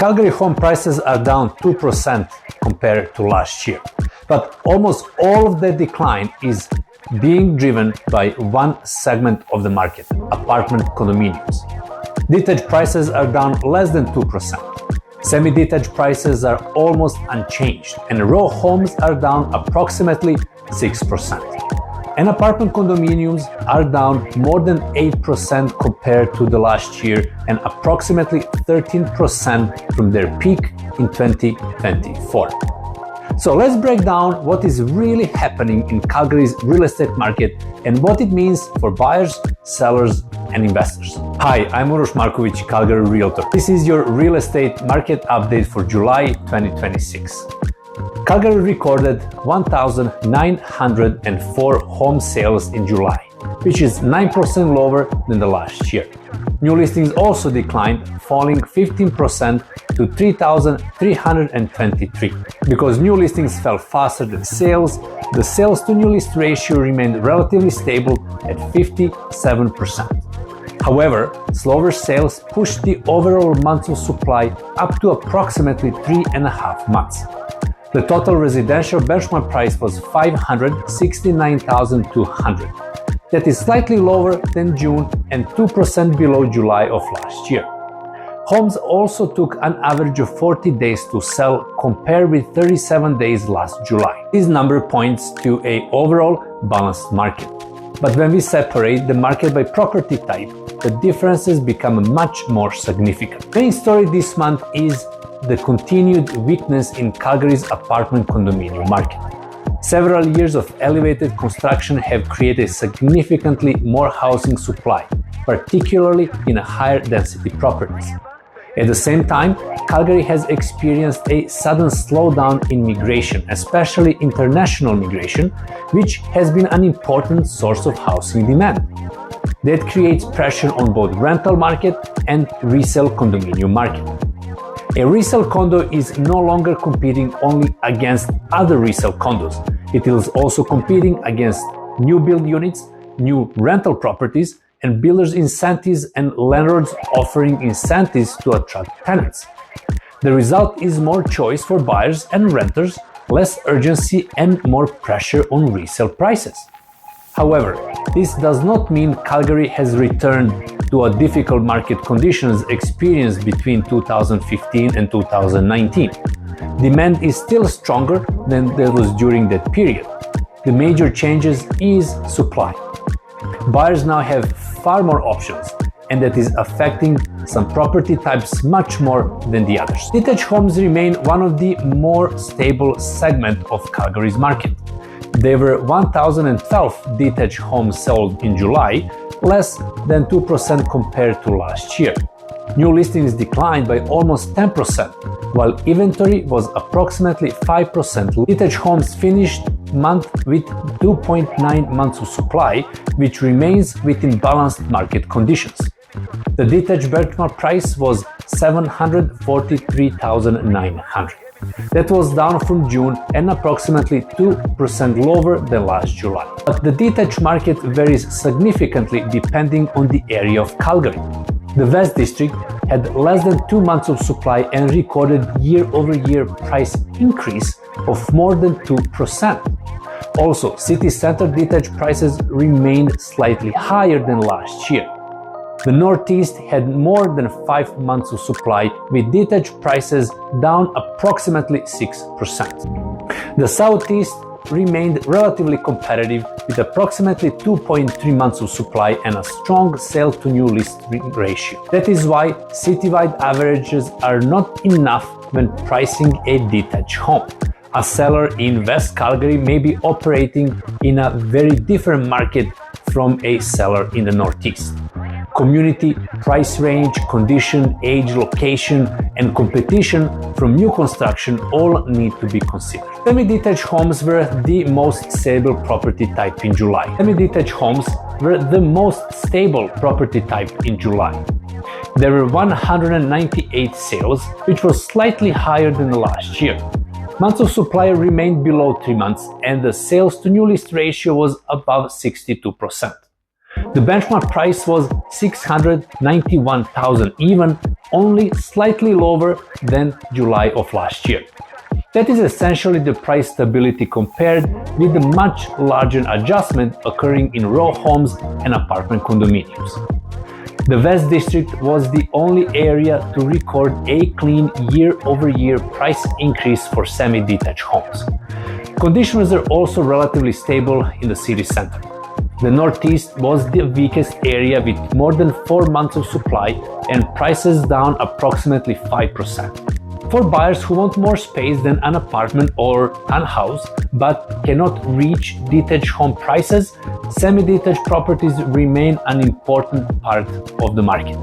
Calgary home prices are down 2% compared to last year, but almost all of the decline is being driven by one segment of the market, apartment condominiums. Detached prices are down less than 2%. Semi-detached prices are almost unchanged, and row homes are down approximately 6%. And apartment condominiums are down more than 8% compared to the last year and approximately 13% from their peak in 2024. So let's break down what is really happening in Calgary's real estate market and what it means for buyers, sellers, and investors. Hi, I'm Uroš Marković, Calgary Realtor. This is your real estate market update for July 2026. Calgary recorded 1,904 home sales in July, which is 9% lower than the last year. New listings also declined, falling 15% to 3,323. Because new listings fell faster than sales, the sales to new list ratio remained relatively stable at 57%. However, slower sales pushed the overall months of supply up to approximately 3.5 months. The total residential benchmark price was $569,200. That is slightly lower than June and 2% below July of last year. Homes also took an average of 40 days to sell compared with 37 days last July. This number points to an overall balanced market. But when we separate the market by property type, the differences become much more significant. The main story this month is the continued weakness in Calgary's apartment condominium market. Several years of elevated construction have created significantly more housing supply, particularly in higher density properties. At the same time, Calgary has experienced a sudden slowdown in migration, especially international migration, which has been an important source of housing demand. That creates pressure on both rental market and resale condominium market. A resale condo is no longer competing only against other resale condos. It is also competing against new build units, new rental properties, and builders' incentives and landlords offering incentives to attract tenants. The result is more choice for buyers and renters, less urgency, and more pressure on resale prices. However, this does not mean Calgary has returned to a difficult market conditions experienced between 2015 and 2019. Demand is still stronger than there was during that period. The major changes is supply. Buyers now have far more options, and that is affecting some property types much more than the others. Detached homes remain one of the more stable segments of Calgary's market. There were 1,012 detached homes sold in July, less than 2% compared to last year. New listings declined by almost 10%, while inventory was approximately 5%. Detached homes finished month with 2.9 months of supply, which remains within balanced market conditions. The detached benchmark price was $743,900. That was down from June and approximately 2% lower than last July. But the detached market varies significantly depending on the area of Calgary. The West District had less than 2 months of supply and recorded year-over-year price increase of more than 2%. Also, city center detached prices remained slightly higher than last year. The Northeast had more than 5 months of supply, with detached prices down approximately 6%. The Southeast remained relatively competitive with approximately 2.3 months of supply and a strong sale to new list ratio. That is why citywide averages are not enough when pricing a detached home. A seller in West Calgary may be operating in a very different market from a seller in the Northeast. Community, price range, condition, age, location, and competition from new construction all need to be considered. Semi-detached homes were the most stable property type in July. Semi-detached homes were the most stable property type in July. There were 198 sales, which was slightly higher than last year. Months of supply remained below 3 months, and the sales to new list ratio was above 62%. The benchmark price was $691,000, even only slightly lower than July of last year. That is essentially the price stability compared with the much larger adjustment occurring in row homes and apartment condominiums. The West District was the only area to record a clean year-over-year price increase for semi-detached homes. Conditions are also relatively stable in the city center. The Northeast was the weakest area with more than 4 months of supply and prices down approximately 5%. For buyers who want more space than an apartment or townhouse but cannot reach detached home prices, semi-detached properties remain an important part of the market.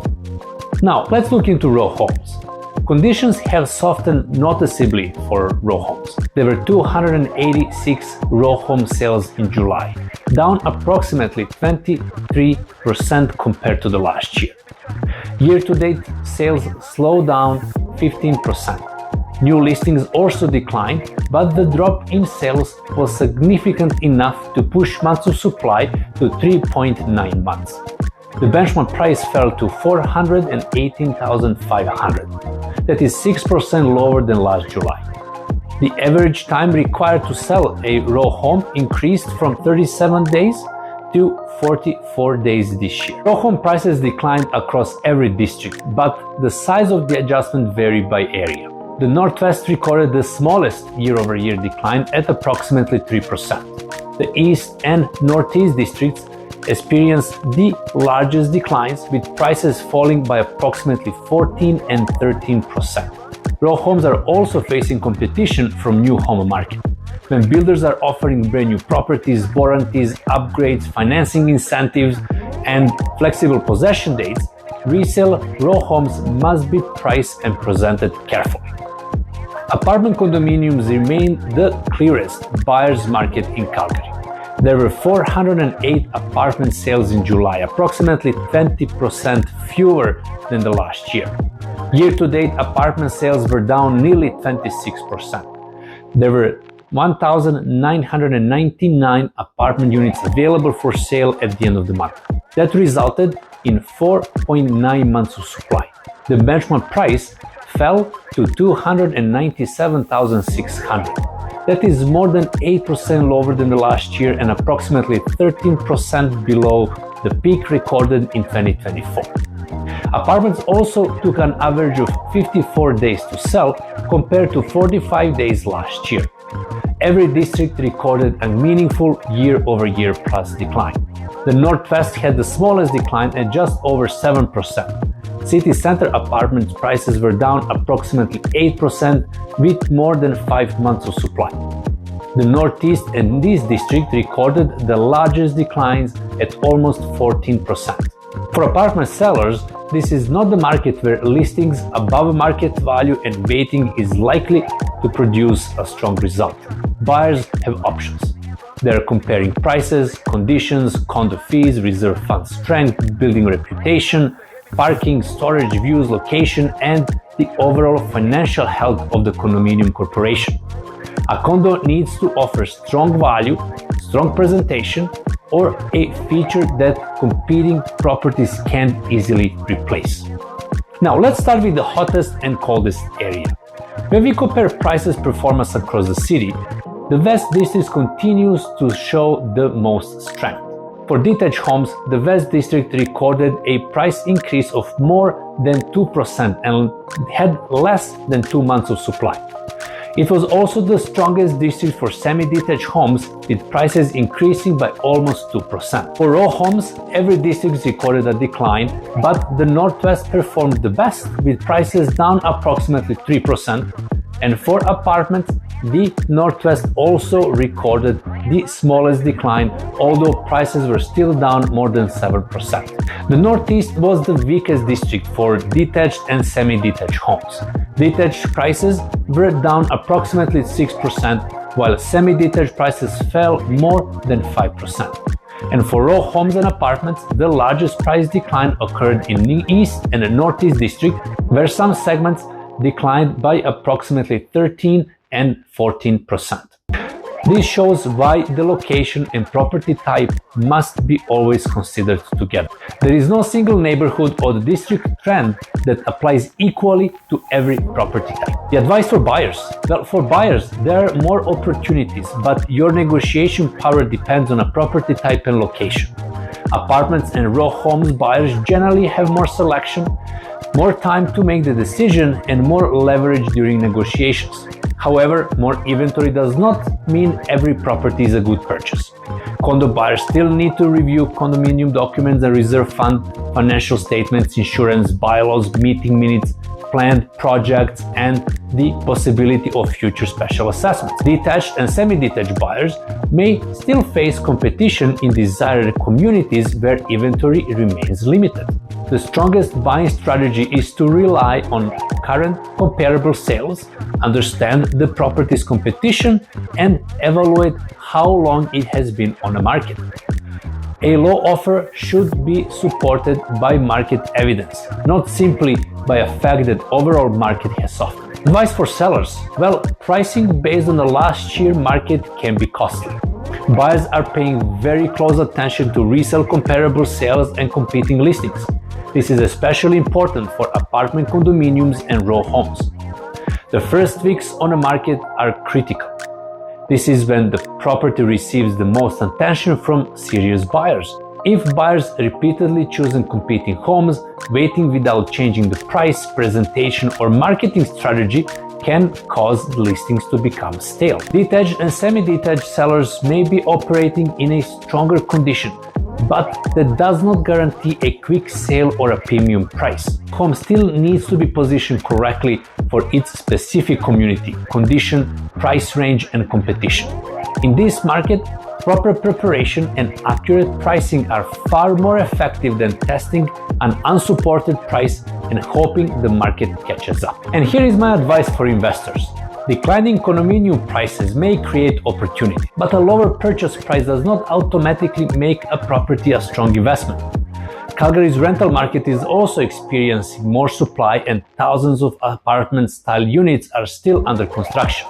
Now, let's look into row homes. Conditions have softened noticeably for row homes. There were 286 row home sales in July, down approximately 23% compared to the last year. Year-to-date sales slowed down 15%. New listings also declined, but the drop in sales was significant enough to push months of supply to 3.9 months. The benchmark price fell to $418,500. That is 6% lower than last July. The average time required to sell a row home increased from 37 days to 44 days this year. Row home prices declined across every district, but the size of the adjustment varied by area. The Northwest recorded the smallest year-over-year decline at approximately 3%. The East and Northeast districts experienced the largest declines, with prices falling by approximately 14 and 13%. Row homes are also facing competition from new home market. When builders are offering brand new properties, warranties, upgrades, financing incentives, and flexible possession dates, resale row homes must be priced and presented carefully. Apartment condominiums remain the clearest buyer's market in Calgary. There were 408 apartment sales in July, approximately 20% fewer than the last year. Year-to-date apartment sales were down nearly 26%. There were 1,999 apartment units available for sale at the end of the month. That resulted in 4.9 months of supply. The benchmark price fell to $297,600. That is more than 8% lower than the last year and approximately 13% below the peak recorded in 2024. Apartments also took an average of 54 days to sell compared to 45 days last year. Every district recorded a meaningful year-over-year plus decline. The Northwest had the smallest decline at just over 7%. City center apartment prices were down approximately 8% with more than 5 months of supply. The Northeast and this district recorded the largest declines at almost 14%. For apartment sellers, this is not the market where listings above market value and waiting is likely to produce a strong result. Buyers have options. They are comparing prices, conditions, condo fees, reserve fund strength, building reputation, parking, storage, views, location, and the overall financial health of the condominium corporation. A condo needs to offer strong value, strong presentation, or a feature that competing properties can't easily replace. Now let's start with the hottest and coldest area. When we compare prices performance across the city, the West District continues to show the most strength. For detached homes, the West District recorded a price increase of more than 2% and had less than 2 months of supply. It was also the strongest district for semi-detached homes, with prices increasing by almost 2%. For row homes, every district recorded a decline, but the Northwest performed the best, with prices down approximately 3%. And for apartments, the Northwest also recorded the smallest decline, although prices were still down more than 7%. The Northeast was the weakest district for detached and semi-detached homes. Detached prices were down approximately 6%, while semi-detached prices fell more than 5%. And for row homes and apartments, the largest price decline occurred in the East and the Northeast district, where some segments declined by approximately 13 and 14%. This shows why the location and property type must be always considered together. There is no single neighborhood or district trend that applies equally to every property type. The advice for buyers. Well, for buyers, there are more opportunities, but your negotiation power depends on a property type and location. Apartments and row homes buyers generally have more selection, more time to make the decision, and more leverage during negotiations. However, more inventory does not mean every property is a good purchase. Condo buyers still need to review condominium documents and reserve fund, financial statements, insurance, bylaws, meeting minutes, planned projects, and the possibility of future special assessments. Detached and semi-detached buyers may still face competition in desired communities where inventory remains limited. The strongest buying strategy is to rely on current comparable sales, understand the property's competition, and evaluate how long it has been on the market. A low offer should be supported by market evidence, not simply by a fact that overall market has softened. Advice for sellers. Well, pricing based on the last year market can be costly. Buyers are paying very close attention to resale comparable sales and competing listings. This is especially important for apartment condominiums and row homes. The first weeks on the market are critical. This is when the property receives the most attention from serious buyers. If buyers repeatedly choosing competing homes, waiting without changing the price, presentation, or marketing strategy can cause listings to become stale. Detached and semi-detached sellers may be operating in a stronger condition, but that does not guarantee a quick sale or a premium price. Home still needs to be positioned correctly for its specific community, condition, price range, and competition. In this market, proper preparation and accurate pricing are far more effective than testing an unsupported price and hoping the market catches up. And here is my advice for investors. Declining condominium prices may create opportunity, but a lower purchase price does not automatically make a property a strong investment. Calgary's rental market is also experiencing more supply, and thousands of apartment-style units are still under construction.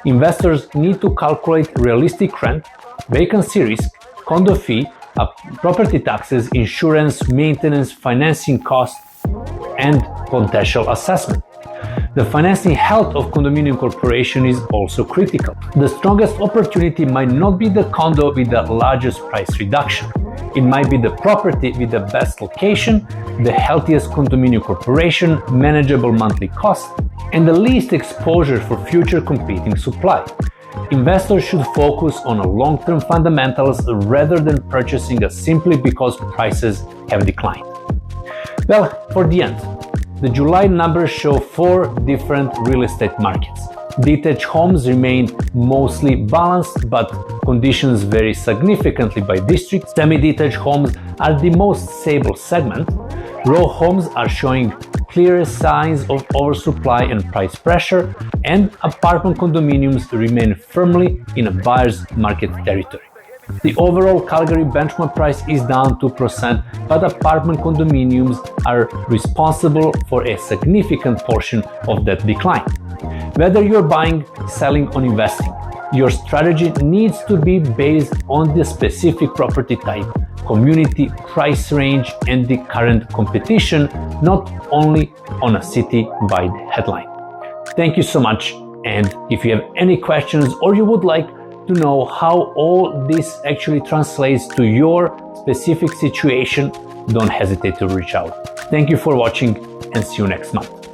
Investors need to calculate realistic rent, vacancy risk, condo fee, property taxes, insurance, maintenance, financing costs, and potential assessment. The financing health of condominium corporation is also critical. The strongest opportunity might not be the condo with the largest price reduction. It might be the property with the best location, the healthiest condominium corporation, manageable monthly cost, and the least exposure for future competing supply. Investors should focus on long-term fundamentals rather than purchasing simply because prices have declined. Well, for the end, the July numbers show 4 different real estate markets. Detached homes remain mostly balanced, but conditions vary significantly by district. Semi-detached homes are the most stable segment. Row homes are showing clear signs of oversupply and price pressure, and apartment condominiums remain firmly in a buyer's market territory. The overall Calgary benchmark price is down 2%, but apartment condominiums are responsible for a significant portion of that decline. Whether you're buying, selling, or investing, your strategy needs to be based on the specific property type, community, price range, and the current competition, not only on a city-wide headline. Thank you so much, and if you have any questions or you would like to know how all this actually translates to your specific situation, don't hesitate to reach out. Thank you for watching, and see you next month.